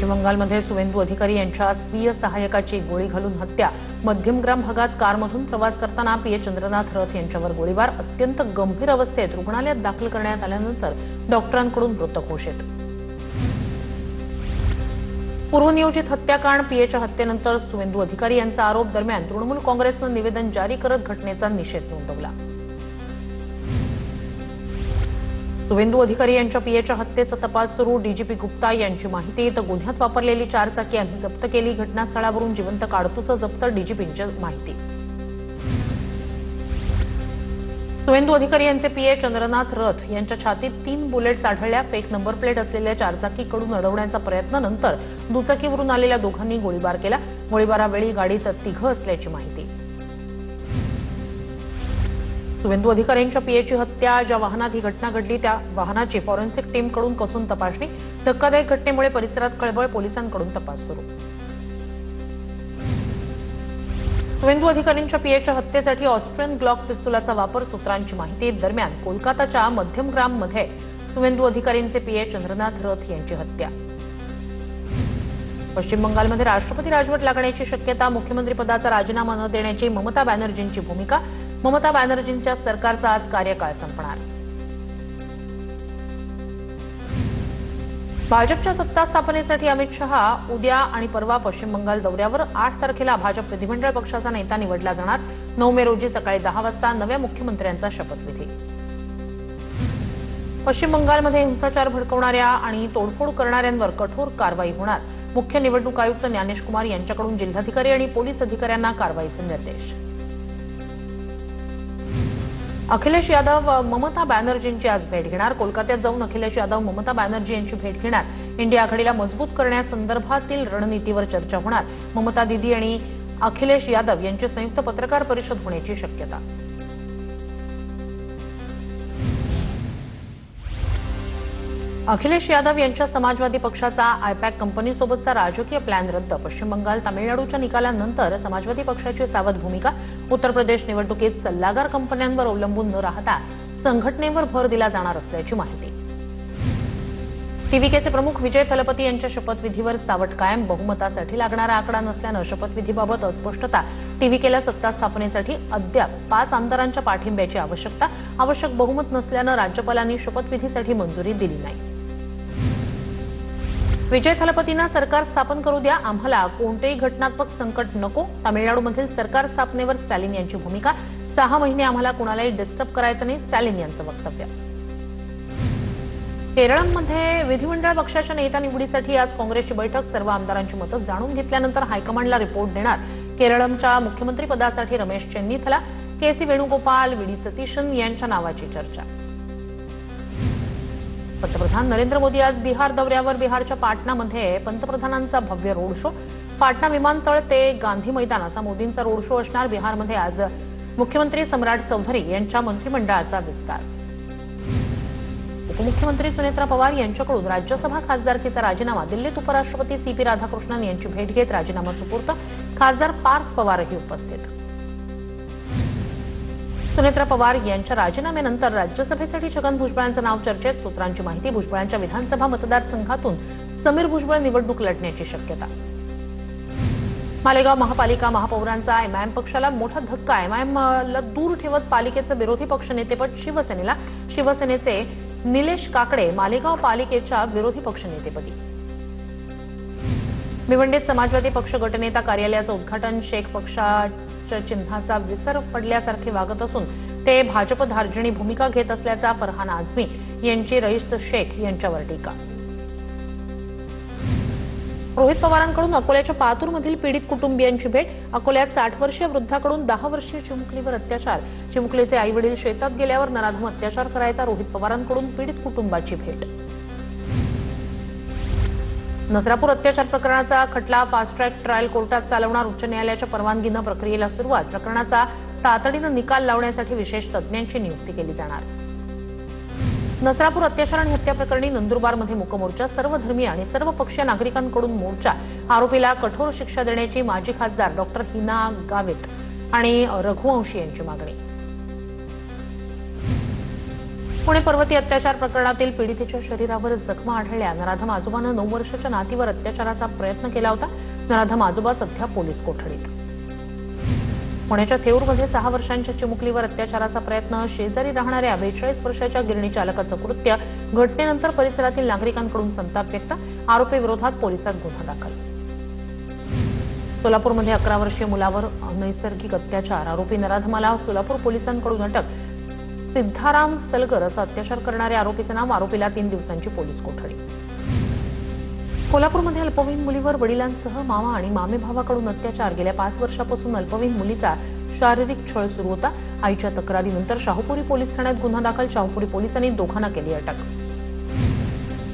पश्चिम बंगालमध्ये सुवेंदू अधिकारी यांच्या स्वीय सहायकाची गोळी घालून हत्या। मध्यमग्राम भागात कारमधून प्रवास करताना पीए चंद्रनाथ रथ यांच्यावर गोळीबार। अत्यंत गंभीर अवस्थेत रुग्णालयात दाखल करण्यात आल्यानंतर डॉक्टरांकडून मृत घोषित। पूर्वनियोजित हत्याकांड पीएच्या हत्येनंतर सुवेंदू अधिकारी यांचा आरोप। दरम्यान तृणमूल काँग्रेसनं निवेदन जारी करत घटनेचा निषेध नोंदवला। सुवेंदू अधिकारी यांच्या पीएच्या हत्येचा तपास सुरू। डीजीपी गुप्ता यांची माहिती। तर गुन्ह्यात वापरलेली 4 चाकी आम्ही जप्त केली। घटनास्थळावरून जिवंत काडतुसं जप्त। डीजीपींची माहिती। सुवेंदू अधिकारी यांचे पीए चंद्रनाथ रथ यांच्या छातीत 3 बुलेट्स आढळल्या। फेक नंबर प्लेट असलेल्या 4 चाकीकडून अडवण्याचा प्रयत्न नंतर दुचाकीवरून आलेल्या दोघांनी गोळीबार केला। गोळीबारावेळी गाडीत 3 असल्याची माहिती। सुवेंदू अधिकाऱ्यांच्या पीएची हत्या। ज्या वाहनात ही घटना घडली त्या वाहनाची फॉरेन्सिक टीमकडून कसून तपासणी। धक्कादायक घटनेमुळे परिसरात खळबळ। पोलिसांकडून तपास सुरू। सुवेंदू अधिकाऱ्यांच्या पीएच्या हत्येसाठी ऑस्ट्रियन ग्लॉक पिस्तुलाचा वापर। सूत्रांची माहिती। दरम्यान कोलकाताच्या मध्यमग्राममध्ये सुवेंदू अधिकाऱ्यांचे पीए चंद्रनाथ रथ यांची हत्या। पश्चिम बंगालमध्ये राष्ट्रपती राजवट लागण्याची शक्यता। मुख्यमंत्रीपदाचा राजीनामा न देण्याची ममता बॅनर्जींची भूमिका। ममता बॅनर्जींच्या सरकारचा आज कार्यकाळ संपणार। भाजपच्या सत्ता स्थापनेसाठी अमित शहा उद्या आणि परवा पश्चिम बंगाल दौऱ्यावर। 8 तारखेला भाजप विधिमंडळ पक्षाचा नेता निवडला जाणार। 9 मे रोजी सकाळी 10 वाजता नव्या मुख्यमंत्र्यांचा शपथविधी। पश्चिम बंगालमध्ये हिंसाचार भडकवणाऱ्या आणि तोडफोड करणाऱ्यांवर कठोर कारवाई होणार। मुख्य निवडणूक आयुक्त ज्ञानेश कुमार यांच्याकडून जिल्हाधिकारी आणि पोलीस अधिकाऱ्यांना कारवाईचे निर्देश। अखिलेश यादव ममता बॅनर्जींची आज भेट घेणार। कोलकात्यात जाऊन अखिलेश यादव ममता बॅनर्जी यांची भेट घेणार। इंडिया आघाडीला मजबूत करण्यासंदर्भातील रणनीतीवर चर्चा होणार। ममता दीदी आणि अखिलेश यादव यांची संयुक्त पत्रकार परिषद होण्याची शक्यता। अखिलेश यादव यांच्या समाजवादी पक्षाचा आयपॅक कंपनीसोबतचा राजकीय प्लॅन रद्द। पश्चिम बंगाल तामिळनाडूच्या निकालानंतर समाजवादी पक्षाची सावध भूमिका। उत्तर प्रदेश निवडणुकीत सल्लागार कंपन्यांवर अवलंबून न राहता संघटनेवर भर दिला जाणार असल्याची माहिती। टीव्हीकेचे प्रमुख विजय थलपती यांच्या शपथविधीवर सावट कायम। बहुमतासाठी लागणारा आकडा नसल्यानं शपथविधीबाबत अस्पष्टता। टीव्हीकेला सत्ता स्थापनेसाठी अद्याप 5 आमदारांच्या पाठिंब्याची आवश्यकता। आवश्यक बहुमत नसल्यानं राज्यपालांनी शपथविधीसाठी मंजुरी दिली नाही। विजय थलपतींना सरकार स्थापन करू द्या। आम्हाला कोणतेही घटनात्मक संकट नको। तामिळनाडूमधील सरकार स्थापनेवर स्टॅलिन यांची भूमिका। 6 महिने आम्हाला कुणालाही डिस्टर्ब करायचं नाही। स्टॅलिन यांचं वक्तव्य। केरळमध्ये विधिमंडळ पक्षाच्या नेता निवडीसाठी आज काँग्रेसची बैठक। सर्व आमदारांची मतं जाणून घेतल्यानंतर हायकमांडला रिपोर्ट देणार। केरळच्या मुख्यमंत्रीपदासाठी रमेश चेन्निथला, केसी वेणुगोपाल, व्ही डी सतीशन यांच्या नावाची चर्चा। पंतप्रधान नरेंद्र मोदी आज बिहार दौऱ्यावर। बिहारच्या पाटणामध्ये पंतप्रधानांचा भव्य रोड शो। पाटणा विमानतळ ते गांधी मैदान असा मोदींचा रोड शो असणार। बिहारमध्ये आज मुख्यमंत्री सम्राट चौधरी यांच्या मंत्रिमंडळाचा विस्तार। उपमुख्यमंत्री सुनेत्रा पवार यांच्याकडून राज्यसभा खासदारकीचा राजीनामा। दिल्लीत उपराष्ट्रपती सीपी राधाकृष्णन यांची भेट घेत राजीनामा सुपूर्द। खासदार पार्थ पवारही उपस्थित। सुनेत्रा पवार यांच्या राजीनाम्यानंतर राज्यसभेसाठी छगन भुजबळांचं नाव चर्चेत। सूत्रांची माहिती। भुजबळांच्या विधानसभा मतदारसंघातून समीर भुजबळ निवडणूक लढण्याची शक्यता। मालेगाव महापालिका महापौरांचा एमआयएम पक्षाला मोठा धक्का। एमआयएमला दूर ठेवत पालिकेचं विरोधी पक्षनेतेपद शिवसेनेला। शिवसेनेचे निलेश काकडे मालेगाव पालिकेच्या विरोधी पक्षनेतेपदी। भिवंडीत समाजवादी पक्ष गटनेता कार्यालयाचं उद्घाटन। शेख पक्षाच्या चिन्हाचा विसर पडल्यासारखे वागत असून ते भाजप धार्जिणी भूमिका घेत असल्याचा फरहान आझमी यांची रईस शेख यांच्यावर टीका। रोहित पवारांकडून अकोल्याच्या पातूरमधील पीडित कुटुंबियांची भेट। अकोल्यात 60 वर्षीय वृद्धाकडून 10 वर्षीय चिमुकलीवर अत्याचार। चिमुकलीचे आईवडील शेतात गेल्यावर नराधम अत्याचार करायचा। रोहित पवारांकडून पीडित कुटुंबाची भेट। नसरापूर अत्याचार प्रकरणाचा खटला फास्ट ट्रॅक ट्रायल कोर्टात चालवणार। उच्च न्यायालयाच्या परवानगीनं प्रक्रियेला सुरुवात। प्रकरणाचा तातडीनं निकाल लावण्यासाठी विशेष तज्ज्ञांची नियुक्ती केली जाणार। नसरापूर अत्याचार आणि हत्या प्रकरणी नंदुरबारमध्ये मूक मोर्चा। सर्व धर्मीय आणि सर्व पक्षीय नागरिकांकडून मोर्चा। आरोपीला कठोर शिक्षा देण्याची माजी खासदार डॉक्टर हिना गावित आणि रघुवंशी यांची मागणी। पुणे पर्वती अत्याचार प्रकरणातील पीडितेच्या शरीरावर जखमा आढळल्या. नराधम आजोबानं 9 वर्षाच्या नातीवर अत्याचाराचा प्रयत्न केला होता. नराधम आजोबा सध्या पोलीस कोठडीत. पुण्याच्या थेऊरमध्ये 6 वर्षांच्या चिमुकलीवर अत्याचाराचा प्रयत्न. शेजारी राहणाऱ्या 42 वर्षाच्या गिरणी चालकाचं कृत्य. घटनेनंतर परिसरातील नागरिकांकडून संताप व्यक्त. आरोपी विरोधात पोलिसात गुन्हा दाखल. सोलापूरमध्ये 11 वर्षीय मुलावर अनैसर्गिक अत्याचार. आरोपी नराधमाला सोलापूर पोलिसांकडून अटक. सिद्धाराम सलगर असं अत्याचार करणाऱ्या आरोपीचं नाव. आरोपीला 3 दिवसांची पोलीस कोठडी. कोल्हापूरमध्ये अल्पवयीन मुलीवर वडिलांसह मामा आणि मामे भावाकडून अत्याचार. गेल्या 5 वर्षापासून अल्पवयीन मुलीचा शारीरिक छळ सुरू होता. आईच्या तक्रारीनंतर शाहूपुरी पोलीस ठाण्यात गुन्हा दाखल. शाहूपुरी पोलिसांनी दोघांना केली अटक.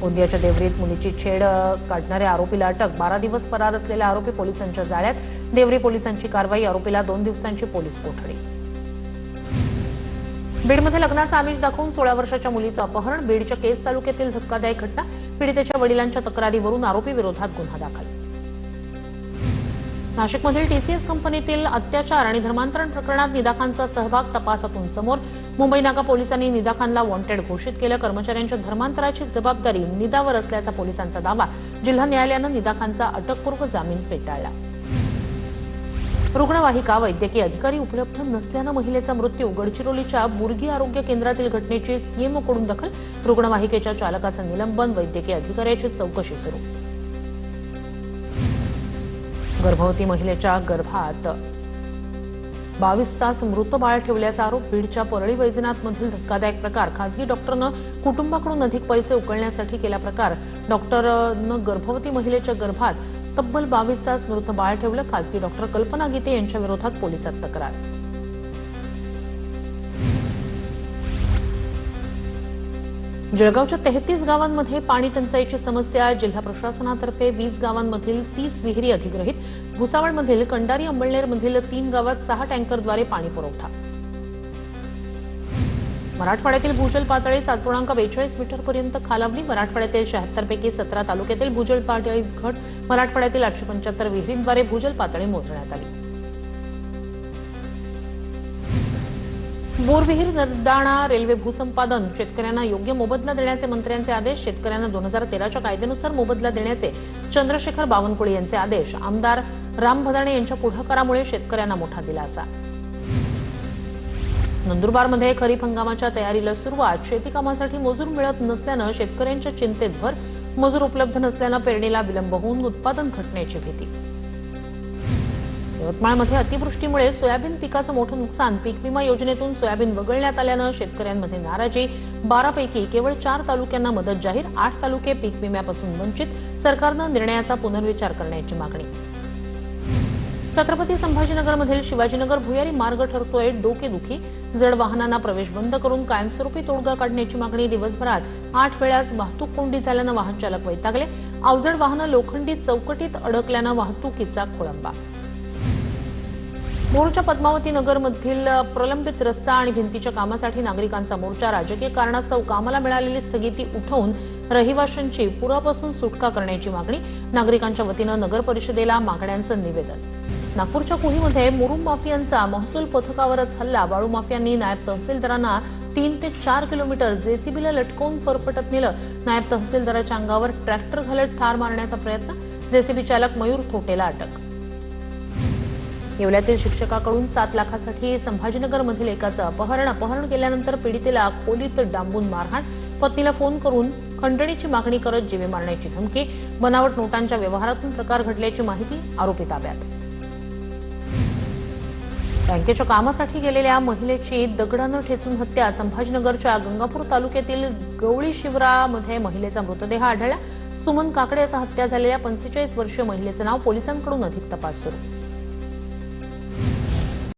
गोंदियाच्या देवरीत मुलीची छेड काढणाऱ्या आरोपीला अटक. 12 दिवस फरार असलेला आरोपी पोलिसांच्या जाळ्यात. देवरी पोलिसांची कारवाई. आरोपीला 2 दिवसांची पोलीस कोठडी. बीडमध्ये लग्नाचा आमिष दाखवून 16 वर्षाच्या मुलीचं अपहरण. बीडच्या केस तालुक्यातील धक्कादायक घटना. पीडितेच्या वडिलांच्या तक्रारीवरून आरोपी विरोधात गुन्हा दाखल. नाशिकमधील टीसीएस कंपनीतील अत्याचार आणि धर्मांतरण प्रकरणात निदा खानचा सहभाग तपासातून समोर. मुंबई नाका पोलिसांनी निदा खानला वॉन्टेड घोषित केलं. कर्मचाऱ्यांच्या धर्मांतराची जबाबदारी निदावर असल्याचा पोलिसांचा दावा. जिल्हा न्यायालयानं निदा खानचा अटकपूर्व जामीन फेटाळला. रुग्णवाहिका वैद्यकीय अधिकारी उपलब्ध नसल्यानं महिलेचा मृत्यू. गडचिरोलीच्या बुर्गी आरोग्य केंद्रातील घटनेची सीएमओकडून दखल. रुग्णवाहिकेच्या चालकाचं निलंबन. वैद्यकीय अधिकाऱ्याची चौकशी सुरू. गर्भवती महिलेच्या गर्भात 22 तास मृत बाळ ठेवल्याचा आरोप. बीडच्या परळी वैजनाथमधील धक्कादायक प्रकार. खासगी डॉक्टरनं कुटुंबाकडून अधिक पैसे उकळण्यासाठी केला प्रकार. डॉक्टरनं गर्भवती महिलेच्या गर्भात तब्बल 22 तास मृत बाळ ठेवलं. खासगी डॉक्टर कल्पना गीते यांच्या विरोधात पोलिसात तक्रार. जळगावच्या 33 गावांमध्ये पाणी टंचाईची समस्या. जिल्हा प्रशासनातर्फे 20 गावांमधील 30 विहिरी अधिग्रहित. भुसावळमधील कंडारी अंबळनेरमधील 3 गावात 6 टँकरद्वारे पाणी पुरवठा. मराठवाड्यातील भूजल पातळी 7.42 मीटरपर्यंत खालावली. मराठवाड्यातील 76 पैकी 17 तालुक्यातील भूजल पातळीत घट. मराठवाड्यातील 875 विहिरींद्वारे भूजल पातळी मोजण्यात आली. बोरविहीर नरडाणा रेल्वे भूसंपादन. शेतकऱ्यांना योग्य मोबदला देण्याचे मंत्र्यांचे आदेश. शेतकऱ्यांना 2013च्या कायद्यानुसार मोबदला देण्याचे चंद्रशेखर बावनकुळे यांचे आदेश. आमदार राम भदाणे यांच्या पुढाकारामुळे शेतकऱ्यांना मोठा दिलासा. नंदुरबारमध्ये खरीप हंगामाच्या तयारीला सुरुवात. शेती कामासाठी मजूर मिळत नसल्यानं शेतकऱ्यांच्या चिंतेत भर. मजूर उपलब्ध नसल्यानं पेरणीला विलंब होऊन उत्पादन घटण्याची भीती. यवतमाळमध्ये अतिवृष्टीमुळे सोयाबीन पिकाचं मोठं नुकसान. पीक विमा योजनेतून सोयाबीन वगळण्यात आल्यानं शेतकऱ्यांमध्ये नाराजी. 12 पैकी केवळ 4 तालुक्यांना मदत जाहीर. 8 तालुके पीक विम्यापासून वंचित. सरकारनं निर्णयाचा पुनर्विचार करण्याची मागणी. छत्रपती संभाजीनगरमधील शिवाजीनगर भुयारी मार्ग ठरतोय डोकेदुखी. जड वाहनांना प्रवेश बंद करून कायमस्वरूपी तोडगा काढण्याची मागणी. दिवसभरात 8 वेळाच वाहतूक कोंडी झाल्यानं वाहन चालक वैतागले. अवजड वाहनं लोखंडी चौकटीत अडकल्यानं वाहतुकीचा खोळंबा. मोरच्या पद्मावती नगरमधील प्रलंबित रस्ता आणि भिंतीच्या कामासाठी नागरिकांचा मोर्चा. राजकीय कारणास्तव कामाला मिळालेली स्थगिती उठवून रहिवाशांची पुरापासून सुटका करण्याची मागणी. नागरिकांच्या वतीनं नगर परिषदेला मागण्यांचं निवेदन. नागपूरच्या कुहीमध्ये मुरुम माफियांचा महसूल पथकावरच हल्ला. वाळू माफियांनी नायब तहसीलदारांना 3 ते 4 किलोमीटर जेसीबीला लटकवून फरफटत नेलं. नायब तहसीलदाराच्या अंगावर ट्रॅक्टर घालत ठार मारण्याचा प्रयत्न. जेसीबी चालक मयूर थोटेला अटक. येवल्यातील शिक्षकाकडून 7 लाखासाठी संभाजीनगरमधील एकाचं अपहरण केल्यानंतर पीडितेला खोलीत डांबून मारहाण. पत्नीला फोन करून खंडणीची मागणी करत जीवे मारण्याची धमकी. बनावट नोटांच्या व्यवहारातून प्रकार घडल्याची माहिती. आरोपी ताब्यात. बँकेच्या कामासाठी गेलेल्या महिलेची दगडानं ठेचून हत्या. संभाजीनगरच्या गंगापूर तालुक्यातील गवळी शिवरामध्ये महिलेचा मृतदेह आढळला. सुमन काकडे असा हत्या झालेल्या 45 वर्षीय महिलेचं नाव. पोलिसांकडून अधिक तपास सुरू.